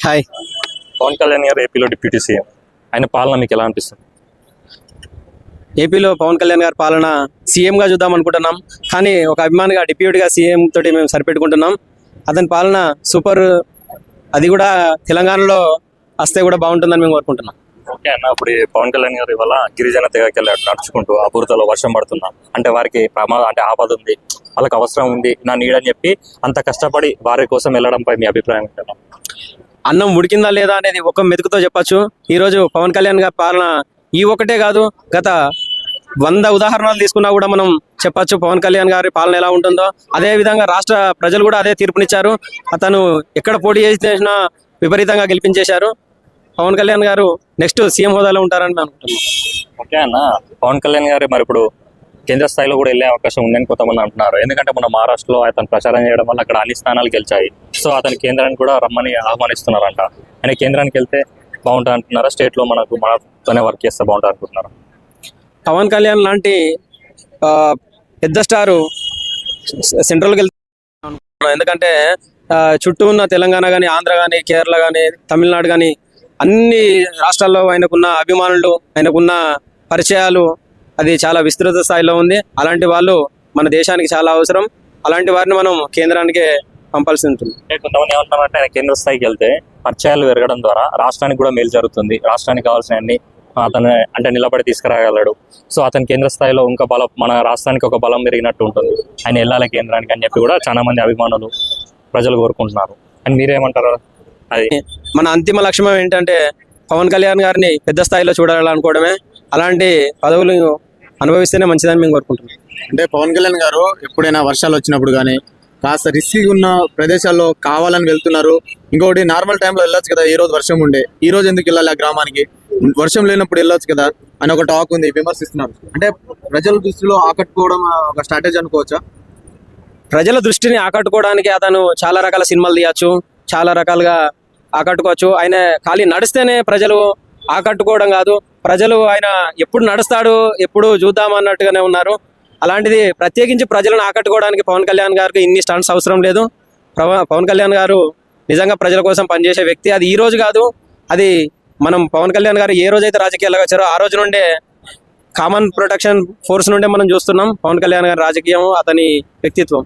Hi. Pawan Kalyan గారు ఏపీలో deputy CM, ఆయన పాలన మీకు ఎలా అనిపిస్తుంది? ఏపీలో పవన్ కళ్యాణ్ గారి పాలన సీఎంగా చూద్దాం అనుకుంటున్నాం, కానీ ఒక అభిమానిగా డిప్యూటీగా సీఎం తోటి మేము సరిపెట్టుకుంటున్నాం. అతని పాలన సూపర్. అది కూడా తెలంగాణలో వస్తే కూడా బాగుంటుందని మేము కోరుకుంటున్నాం. ఓకే అన్న, ఇప్పుడు ఈ పవన్ కళ్యాణ్ గారు ఇవాళ గిరిజన తెగకి వెళ్ళాడు నడుచుకుంటూ, ఆ బురదలో వర్షం పడుతున్నా అంటే వారికి ప్రమాదం అంటే ఆపద ఉంది, వాళ్ళకి అవసరం ఉంది నా నీడని చెప్పి అంత కష్టపడి వారి కోసం వెళ్ళడంపై మీ అభిప్రాయం ఏంటన్నా? అన్నం ఉడికిందా లేదా అనేది ఒక మెతుకుతో చెప్పొచ్చు. ఈరోజు పవన్ కళ్యాణ్ గారి పాలన ఈ ఒకటే కాదు, గత 100 ఉదాహరణలు తీసుకున్నా కూడా మనం చెప్పొచ్చు పవన్ కళ్యాణ్ గారి పాలన ఎలా ఉంటుందో. అదే విధంగా రాష్ట్ర ప్రజలు కూడా అదే తీర్పునిచ్చారు. అతను ఎక్కడ పోటీ చేసినా విపరీతంగా గెలిపించేశారు. పవన్ కళ్యాణ్ గారు నెక్స్ట్ సీఎం హోదాలో ఉంటారని మేము అనుకుంటున్నాం. ఓకే అన్న, పవన్ కళ్యాణ్ గారు మరి ఇప్పుడు కేంద్ర స్థాయిలో కూడా వెళ్ళే అవకాశం ఉందని కొంతమంది అంటున్నారు. ఎందుకంటే మన మహారాష్ట్రలో అతను ప్రచారం చేయడం వల్ల అక్కడ అన్ని స్థానాలు గెలిచాయి. సో అతని కేంద్రానికి కూడా రమ్మని ఆహ్వానిస్తున్నారంట. ఆయన కేంద్రానికి వెళ్తే బాగుంటుంది అంటున్నారా? స్టేట్లో మనతోనే వర్క్ చేస్తే బాగుంటుంది అనుకుంటున్నారా? పవన్ కళ్యాణ్ లాంటి పెద్ద స్టారు సెంట్రల్కి వెళ్తున్నారు. ఎందుకంటే చుట్టూ ఉన్న తెలంగాణ కానీ, ఆంధ్ర కానీ, కేరళ కానీ, తమిళనాడు కానీ అన్ని రాష్ట్రాల్లో ఆయనకున్న అభిమానులు, ఆయనకున్న పరిచయాలు అది చాలా విస్తృత స్థాయిలో ఉంది. అలాంటి వాళ్ళు మన దేశానికి చాలా అవసరం. అలాంటి వారిని మనం కేంద్రానికి పంపాల్సి ఉంటుంది. కొంతమంది ఏమంటారంటే ఆయన కేంద్ర స్థాయికి వెళ్తే పరిచయాలు పెరగడం ద్వారా రాష్ట్రానికి కూడా మేలు జరుగుతుంది, రాష్ట్రానికి కావాల్సిన అన్ని అతను అంటే నిలబడి తీసుకురాగలడు. సో అతని కేంద్ర స్థాయిలో ఇంకా బలం, మన రాష్ట్రానికి ఒక బలం పెరిగినట్టు ఉంటుంది, ఆయన వెళ్ళాలి కేంద్రానికి అని చెప్పి కూడా చాలా మంది అభిమానులు ప్రజలు కోరుకుంటున్నారు. అని మీరేమంటారు? అది మన అంతిమ లక్ష్యం ఏంటంటే పవన్ కళ్యాణ్ గారిని పెద్ద స్థాయిలో చూడాలనుకోవడమే. అలాంటి పదవులు అనుభవిస్తేనే మంచిదని మేము కోరుకుంటున్నాం. అంటే పవన్ కళ్యాణ్ గారు ఎప్పుడైనా వర్షాలు వచ్చినప్పుడు కానీ కాస్త రిస్కీ ఉన్న ప్రదేశాల్లో కావాలని వెళ్తున్నారు. ఇంకొకటి నార్మల్ టైంలో వెళ్ళొచ్చు కదా, ఈ రోజు వర్షం ఉండే, ఈ రోజు ఎందుకు వెళ్ళాలి ఆ గ్రామానికి, వర్షం లేనప్పుడు వెళ్ళొచ్చు కదా అని ఒక టాక్ ఉంది, విమర్శిస్తున్నారు. అంటే ప్రజల దృష్టిలో ఆకట్టుకోవడం ఒక స్ట్రాటజీ అనుకోవచ్చా? ప్రజల దృష్టిని ఆకట్టుకోవడానికి అతను చాలా రకాల సినిమాలు తీయచ్చు, చాలా రకాలుగా ఆకట్టుకోవచ్చు. ఆయన ఖాళీ నడిస్తేనే ప్రజలు ఆకట్టుకోవడం కాదు, ప్రజలు ఆయన ఎప్పుడు నడుస్తాడు ఎప్పుడు చూద్దాం అన్నట్టుగానే ఉన్నారు. అలాంటిది ప్రత్యేకించి ప్రజలను ఆకట్టుకోవడానికి పవన్ కళ్యాణ్ గారికి ఇన్ని స్టంట్స్ అవసరం లేదు. పవన్ కళ్యాణ్ గారు నిజంగా ప్రజల కోసం పనిచేసే వ్యక్తి. అది ఈ రోజు కాదు, అది మనం పవన్ కళ్యాణ్ గారు ఏ రోజైతే రాజకీయాలకు వచ్చారో ఆ రోజు నుండే కామన్ ప్రొటెక్షన్ ఫోర్స్ నుండే మనం చూస్తున్నాం పవన్ కళ్యాణ్ గారి రాజకీయం, అతని వ్యక్తిత్వం.